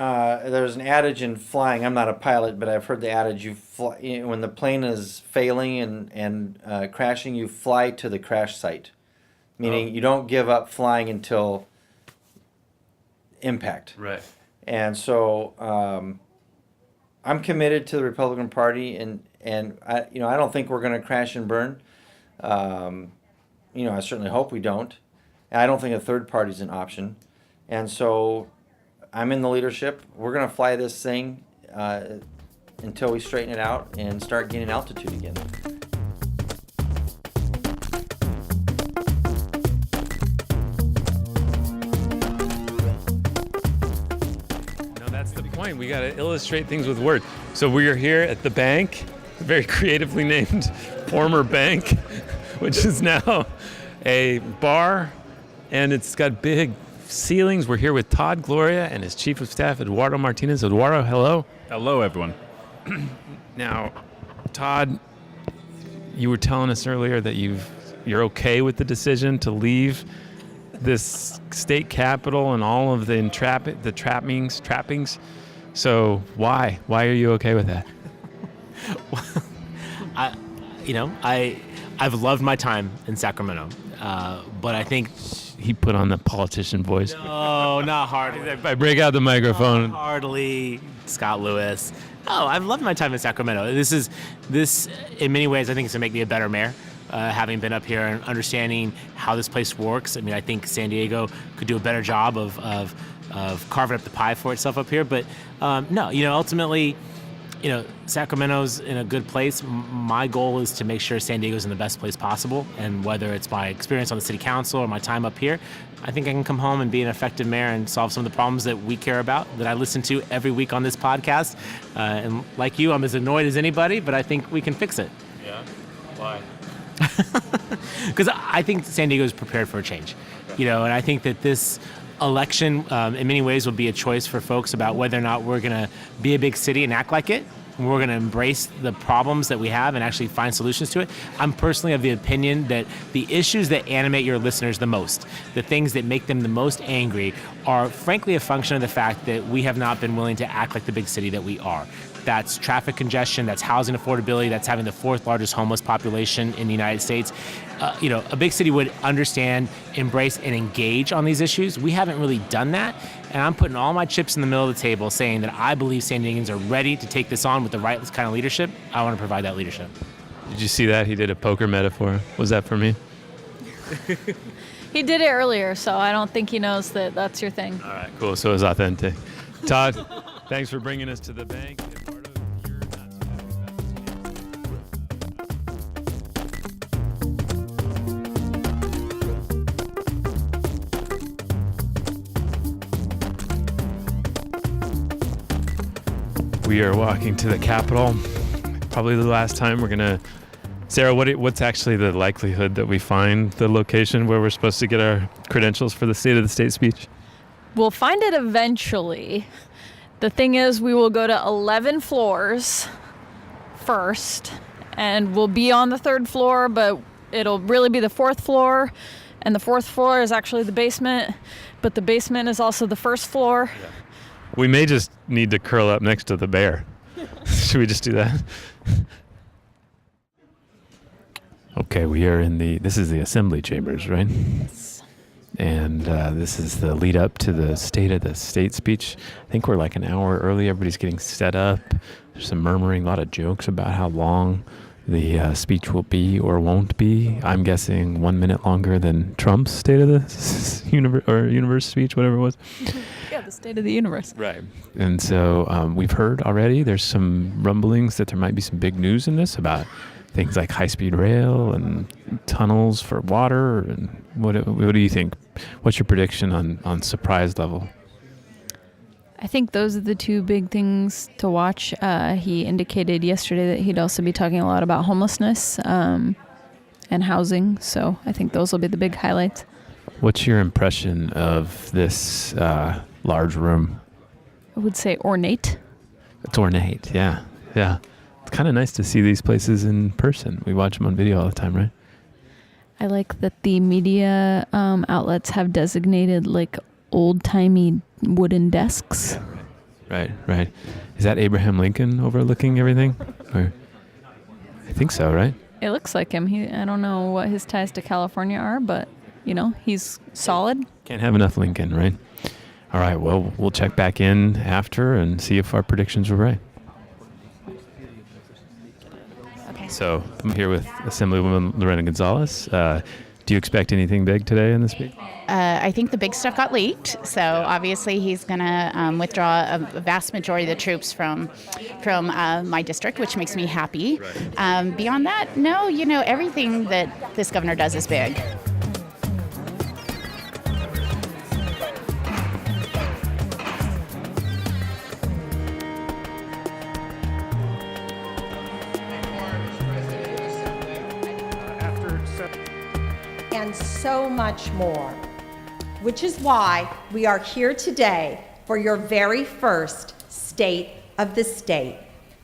adage in flying. I'm not a pilot, but I've heard the adage: when the plane is failing and crashing, you fly to the crash site, meaning you don't give up flying until impact. Right. And so I'm committed to the Republican Party, and I don't think we're going to crash and burn. I certainly hope we don't. And I don't think a third party is an option, and so I'm in the leadership. We're going to fly this thing until we straighten it out and start gaining altitude again. No, that's the point. We got to illustrate things with words. So we are here at the bank, a very creatively named former bank, which is now a bar, and it's got big ceilings. We're here with Todd Gloria and his chief of staff, Eduardo Martinez. Eduardo, hello. Hello, everyone. Now, Todd, you were telling us earlier that you're okay with the decision to leave this state capitol and all of the trappings. So why? Why are you okay with that? I've loved my time in Sacramento, but I think he put on the politician voice. No, not hardly. I break out the microphone. Not hardly, Scott Lewis. No, I've loved my time in Sacramento. This in many ways I think is to make me a better mayor. Having been up here and understanding how this place works. I mean, I think San Diego could do a better job of carving up the pie for itself up here. But ultimately, Sacramento's in a good place. My goal is to make sure San Diego's in the best place possible. And whether it's my experience on the city council or my time up here, I think I can come home and be an effective mayor and solve some of the problems that we care about, that I listen to every week on this podcast. And like you, I'm as annoyed as anybody, but I think we can fix it. Yeah? Why? Because I think San Diego is prepared for a change. And I think that this election in many ways will be a choice for folks about whether or not we're going to be a big city and act like it. We're going to embrace the problems that we have and actually find solutions to it. I'm personally of the opinion that the issues that animate your listeners the most, the things that make them the most angry, are frankly a function of the fact that we have not been willing to act like the big city that we are. that's traffic congestion, that's housing affordability, that's having the 4th largest homeless population in the United States. A big city would understand, embrace, and engage on these issues. We haven't really done that, and I'm putting all my chips in the middle of the table saying that I believe San Diegans are ready to take this on with the right kind of leadership. I want to provide that leadership. Did you see that? He did a poker metaphor. Was that for me? He did it earlier, so I don't think he knows that that's your thing. All right, cool. So it was authentic. Todd, thanks for bringing us to the bank. We are walking to the Capitol. Probably the last time we're gonna. Sarah, what's actually the likelihood that we find the location where we're supposed to get our credentials for the State of the State speech? We'll find it eventually. The thing is, we will go to 11 floors first, and we'll be on the 3rd floor, but it'll really be the 4th floor, and the 4th floor is actually the basement, but the basement is also the 1st floor. Yeah. We may just need to curl up next to the bear. Should we just do that? Okay, we are this is the assembly chambers, right? Yes. And this is the lead up to the State of the State speech. I think we're like an hour early. Everybody's getting set up. There's some murmuring, a lot of jokes about how long the speech will be or won't be. I'm guessing 1 minute longer than Trump's State of the Universe speech, whatever it was. Yeah, the State of the Universe. Right. And so we've heard already, there's some rumblings that there might be some big news in this about things like high-speed rail and tunnels for water. And what do you think? What's your prediction on surprise level? I think those are the two big things to watch. He indicated yesterday that he'd also be talking a lot about homelessness and housing. So I think those will be the big highlights. What's your impression of this large room? I would say ornate. It's ornate, yeah. It's kind of nice to see these places in person. We watch them on video all the time, right? I like that the media outlets have designated like old-timey wooden desks. Right. Is that Abraham Lincoln overlooking everything? Or, I think so, right? It looks like him. I don't know what his ties to California are, but, he's solid. Can't have enough Lincoln, right? All right, well, we'll check back in after and see if our predictions were right. Okay. So I'm here with Assemblywoman Lorena Gonzalez. Do you expect anything big today in the speech? I think the big stuff got leaked, so obviously he's going to withdraw a vast majority of the troops from my district, which makes me happy. Right. Beyond that, no, everything that this governor does is big. And so much more, which is why we are here today for your very first State of the State.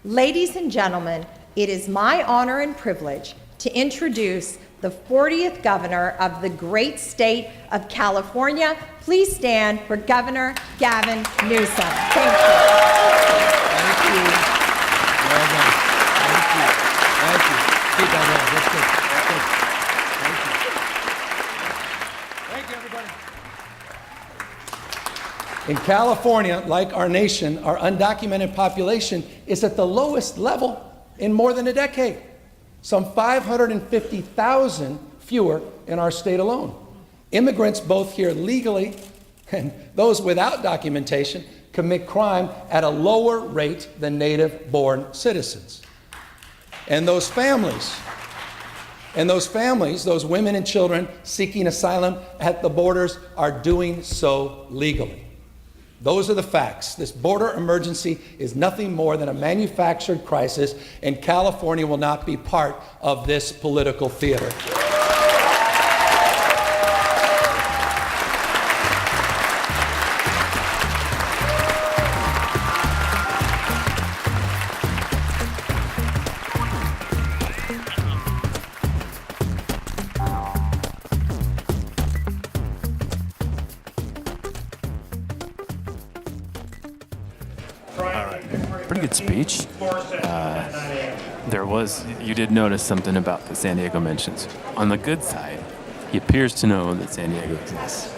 Ladies and gentlemen, it is my honor and privilege to introduce the 40th governor of the great state of California. Please stand for Governor Gavin Newsom. Thank you. Thank you. Well done. Thank you. Keep that up. That's good. Thank you, everybody. In California, like our nation, our undocumented population is at the lowest level in more than a decade. Some 550,000 fewer in our state alone. Immigrants, both here legally and those without documentation, commit crime at a lower rate than native-born citizens. And those families, those women and children seeking asylum at the borders are doing so legally. Those are the facts. This border emergency is nothing more than a manufactured crisis, and California will not be part of this political theater. good speech. You did notice something about the San Diego mentions. On the good side, he appears to know that San Diego exists.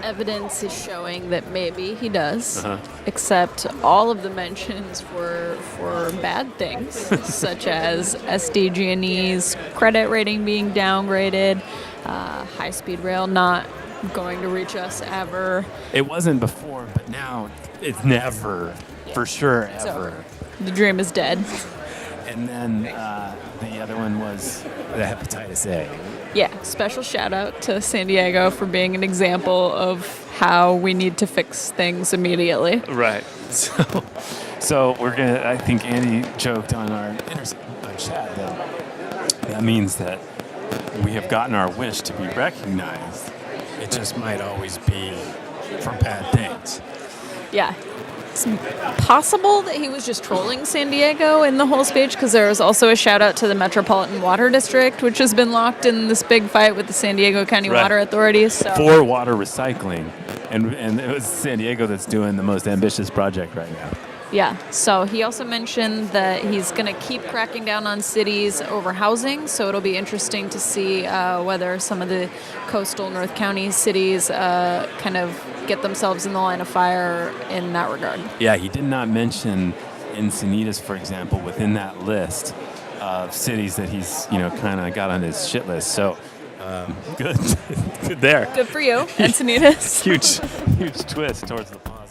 Evidence is showing that maybe he does, except all of the mentions were for bad things, such as SDG&E's credit rating being downgraded, high-speed rail not going to reach us ever. It wasn't before, but now it's never, for sure, It's ever. over. The dream is dead. And then the other one was the hepatitis A. Yeah, special shout out to San Diego for being an example of how we need to fix things immediately. Right. So we're gonna. I think Andy joked on our chat that means that we have gotten our wish to be recognized. It just might always be for bad things. Yeah. It's possible that he was just trolling San Diego in the whole speech, because there was also a shout out to the Metropolitan Water District, which has been locked in this big fight with the San Diego County Water Authorities. So. For water recycling, and it was San Diego that's doing the most ambitious project right now. Yeah, so he also mentioned that he's going to keep cracking down on cities over housing, so it'll be interesting to see whether some of the coastal North County cities kind of get themselves in the line of fire in that regard. Yeah, he did not mention Encinitas, for example, within that list of cities that he's, kind of got on his shit list. So, good. Good there. Good for you, Encinitas. huge twist towards the positive.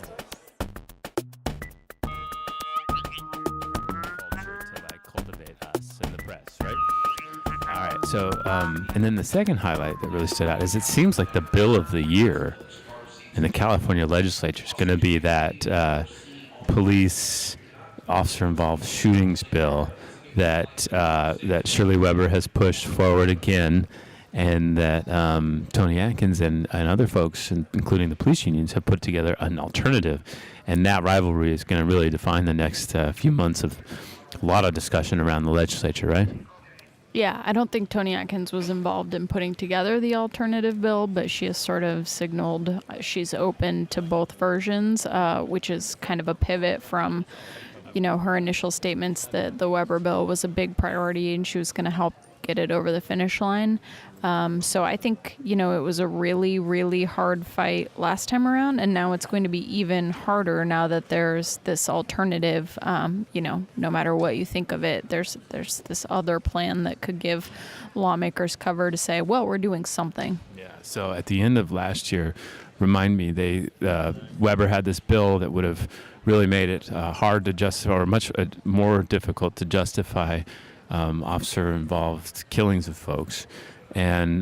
So, and then the second highlight that really stood out is it seems like the bill of the year in the California legislature is going to be that police officer-involved shootings bill that Shirley Weber has pushed forward again, and that Tony Atkins and other folks, including the police unions, have put together an alternative. And that rivalry is going to really define the next few months of a lot of discussion around the legislature, right? Yeah, I don't think Tony Atkins was involved in putting together the alternative bill, but she has sort of signaled she's open to both versions, which is kind of a pivot from, her initial statements that the Weber bill was a big priority and she was going to help get it over the finish line. So I think, it was a really, really hard fight last time around, and now it's going to be even harder now that there's this alternative, no matter what you think of it, there's this other plan that could give lawmakers cover to say, well, we're doing something. Yeah, so at the end of last year, remind me, Weber had this bill that would have really made it hard to justify, or much more difficult to justify officer-involved killings of folks. And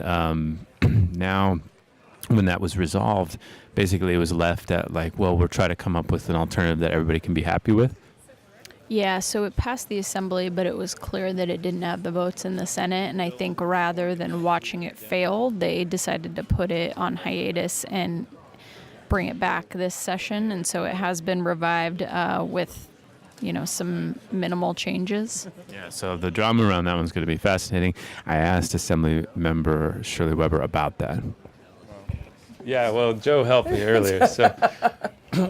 now, when that was resolved, basically it was left at we'll try to come up with an alternative that everybody can be happy with. Yeah, so it passed the assembly, but it was clear that it didn't have the votes in the Senate. And I think rather than watching it fail, they decided to put it on hiatus and bring it back this session. And so it has been revived with some minimal changes. Yeah, so the drama around that one's going to be fascinating. I asked Assembly Member Shirley Weber about that. Yeah, well, Joe helped me earlier. So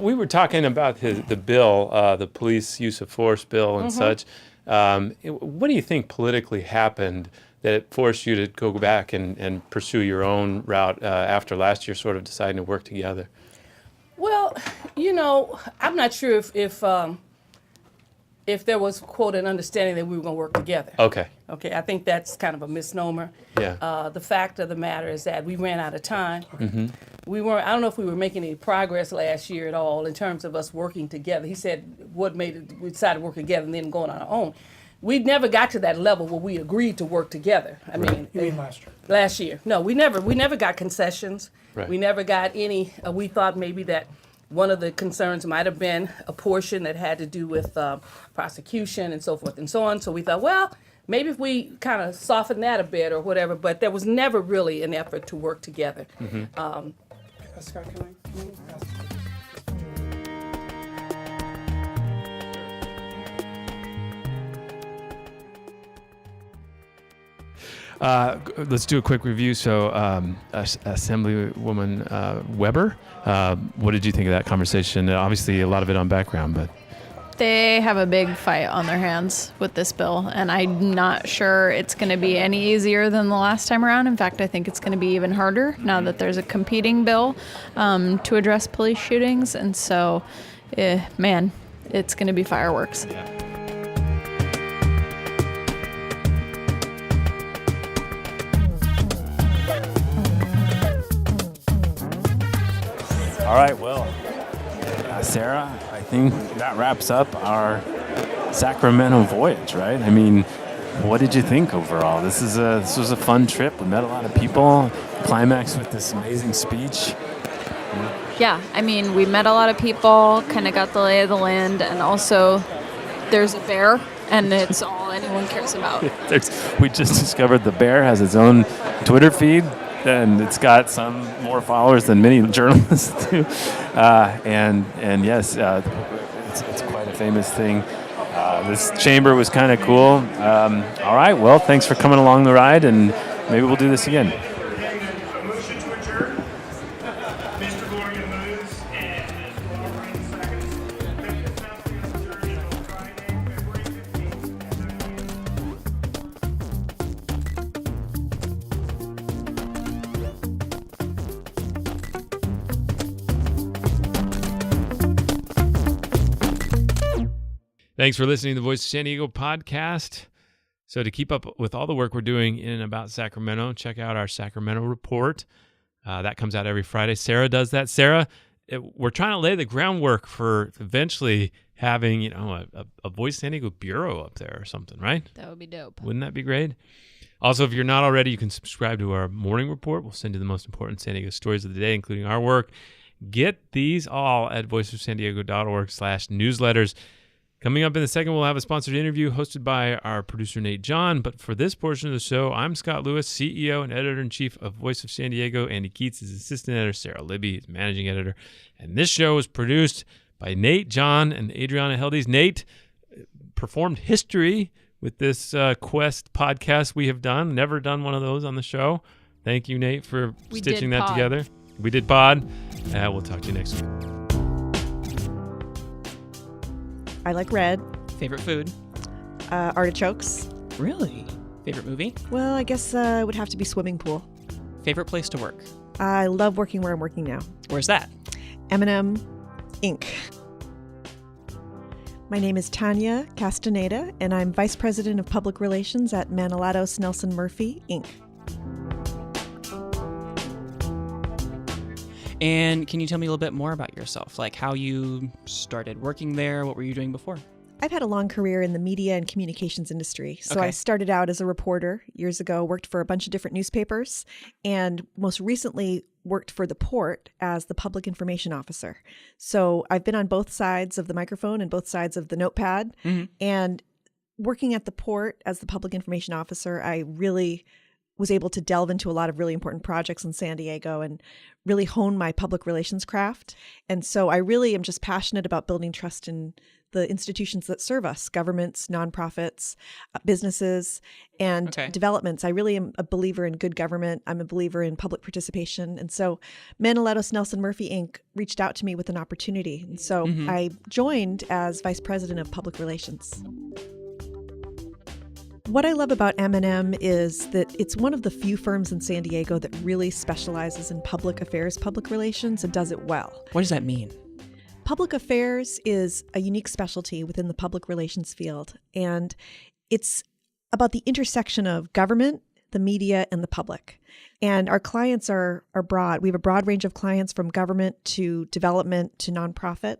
we were talking about the bill, the police use of force bill and such. What do you think politically happened that it forced you to go back and pursue your own route after last year sort of deciding to work together? Well, I'm not sure if there was, quote, an understanding that we were going to work together. Okay. Okay, I think that's kind of a misnomer. Yeah. The fact of the matter is that we ran out of time. Mm-hmm. I don't know if we were making any progress last year at all in terms of us working together. He said what made it, we decided working together and then going on our own. We never got to that level where we agreed to work together. I mean, You mean last year? Last year. No, we never got concessions. Right. We never got any, we thought maybe that one of the concerns might have been a portion that had to do with prosecution and so forth and so on. So we thought, well, maybe if we kind of soften that a bit or whatever, but there was never really an effort to work together. Mm-hmm. Scott, can Let's do a quick review. So, Assemblywoman Weber, what did you think of that conversation? Obviously, a lot of it on background, but They have a big fight on their hands with this bill, and I'm not sure it's going to be any easier than the last time around. In fact, I think it's going to be even harder now that there's a competing bill to address police shootings. And so, man, it's going to be fireworks. All right, well, Sara, I think that wraps up our Sacramento voyage, right? I mean, what did you think overall? This was a fun trip. We met a lot of people. Climax with this amazing speech. Yeah, I mean, we met a lot of people, kind of got the lay of the land, and also there's a bear, and it's all anyone cares about. We just discovered the bear has its own Twitter feed, and it's got some more followers than many journalists do. And yes, it's quite a famous thing. This chamber was kind of cool. All right, well, thanks for coming along the ride, and maybe we'll do this again. Thanks for listening to the Voice of San Diego podcast. So to keep up with all the work we're doing in and about Sacramento, check out our Sacramento report. That comes out every Friday. Sara does that. Sara, we're trying to lay the groundwork for eventually having, a Voice San Diego bureau up there or something, right? That would be dope. Wouldn't that be great? Also, if you're not already, you can subscribe to our morning report. We'll send you the most important San Diego stories of the day, including our work. Get these all at voiceofsandiego.org/newsletters. Coming up in a second, we'll have a sponsored interview hosted by our producer, Nate John. But for this portion of the show, I'm Scott Lewis, CEO and editor-in-chief of Voice of San Diego. Andy Keats is assistant editor. Sara Libby is managing editor. And this show is produced by Nate John and Adriana Heldes. Nate performed history with this Quest podcast we have done. Never done one of those on the show. Thank you, Nate, for stitching that together. We did pod. We'll talk to you next week. I like red. Favorite food? Artichokes. Really? Favorite movie? Well, I guess it would have to be swimming pool. Favorite place to work? I love working where I'm working now. Where's that? M&M Inc. My name is Tanya Castaneda, and I'm Vice President of Public Relations at Manilatos Nelson Murphy Inc. And can you tell me a little bit more about yourself? Like how you started working there? What were you doing before? I've had a long career in the media and communications industry. So Okay. I started out as a reporter years ago, worked for a bunch of different newspapers, and most recently worked for the Port as the public information officer. So I've been on both sides of the microphone and both sides of the notepad. Mhm. And working at the Port as the public information officer, I really was able to delve into a lot of really important projects in San Diego and really hone my public relations craft. And so I really am just passionate about building trust in the institutions that serve us, governments, nonprofits, businesses, and developments. I really am a believer in good government. I'm a believer in public participation. And so Manilatos Nelson Murphy Inc. reached out to me with an opportunity. And so I joined as Vice President of Public Relations. What I love about M&M is that it's one of the few firms in San Diego that really specializes in public affairs, public relations, and does it well. What does that mean? Public affairs is a unique specialty within the public relations field, and it's about the intersection of government, the media, and the public. And our clients are broad. We have a broad range of clients from government to development to nonprofit.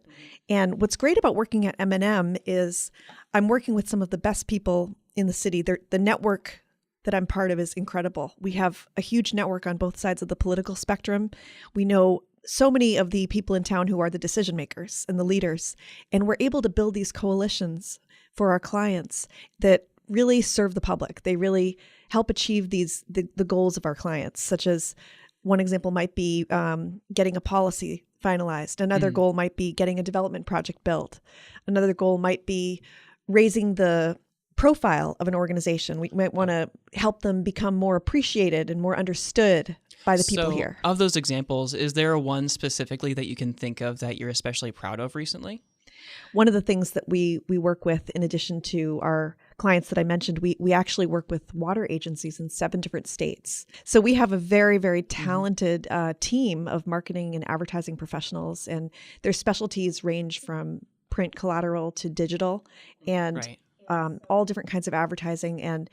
And what's great about working at M&M is I'm working with some of the best people in the city. The network that I'm part of is incredible. We have a huge network on both sides of the political spectrum. We know so many of the people in town who are the decision makers and the leaders, and we're able to build these coalitions for our clients that really serve the public. They really help achieve the goals of our clients, such as one example might be getting a policy finalized. Another goal might be getting a development project built. Another goal might be raising the profile of an organization. We might want to help them become more appreciated and more understood by the people here. Of those examples, is there one specifically that you can think of that you're especially proud of recently? One of the things that we work with, in addition to our clients that I mentioned, we actually work with water agencies in 7 different states. So we have a very, very talented team of marketing and advertising professionals, and their specialties range from print collateral to digital, and Right. all different kinds of advertising. And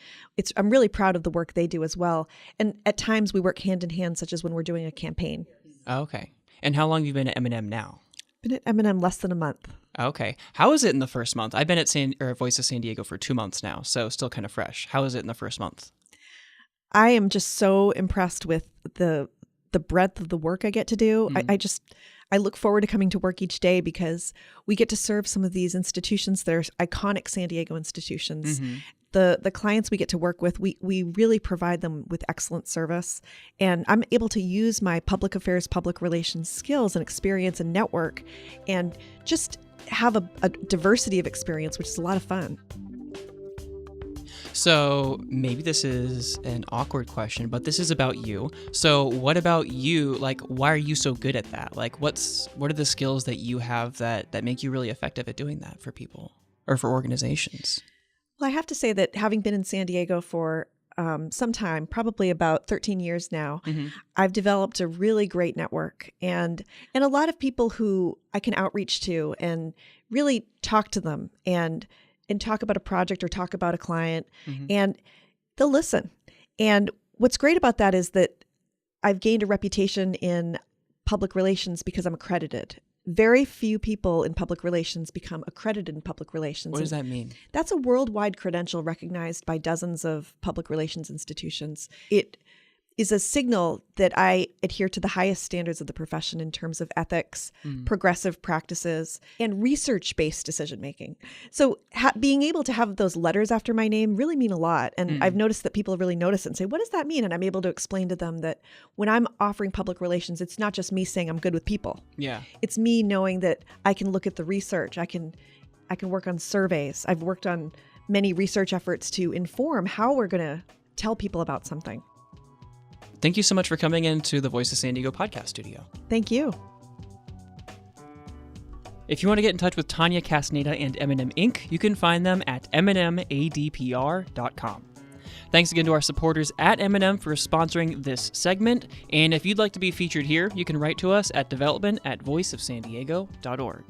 I'm really proud of the work they do as well. And at times we work hand in hand, such as when we're doing a campaign. Okay. And how long have you been at M&M now? Been at M&M less than a month. Okay. How is it in the first month? I've been at Voice of San Diego for 2 months now, so still kind of fresh. How is it in the first month? I am just so impressed with the breadth of the work I get to do. I look forward to coming to work each day because we get to serve some of these institutions that are iconic San Diego institutions. The clients we get to work with, we really provide them with excellent service. And I'm able to use my public affairs, public relations skills and experience and network and just have a diversity of experience, which is a lot of fun. So maybe this is an awkward question, but this is about you. So what about you? Like, why are you so good at that? Like, what are the skills that you have that make you really effective at doing that for people or for organizations? Well, I have to say that having been in San Diego for some time, probably about 13 years now, I've developed a really great network and a lot of people who I can outreach to and really talk to them and talk about a project or talk about a client, and they'll listen. And what's great about that is that I've gained a reputation in public relations because I'm accredited. Very few people in public relations become accredited in public relations. What does that mean? That's a worldwide credential recognized by dozens of public relations institutions. It is a signal that I adhere to the highest standards of the profession in terms of ethics, progressive practices, and research-based decision-making. So being able to have those letters after my name really mean a lot. And I've noticed that people really notice it and say, what does that mean? And I'm able to explain to them that when I'm offering public relations, it's not just me saying I'm good with people. Yeah. It's me knowing that I can look at the research. I can work on surveys. I've worked on many research efforts to inform how we're going to tell people about something. Thank you so much for coming into the Voice of San Diego podcast studio. Thank you. If you want to get in touch with Tanya Castaneda and M&M Inc., you can find them at mnmadpr.com. Thanks again to our supporters at M&M for sponsoring this segment. And if you'd like to be featured here, you can write to us at development@voiceofsandiego.org.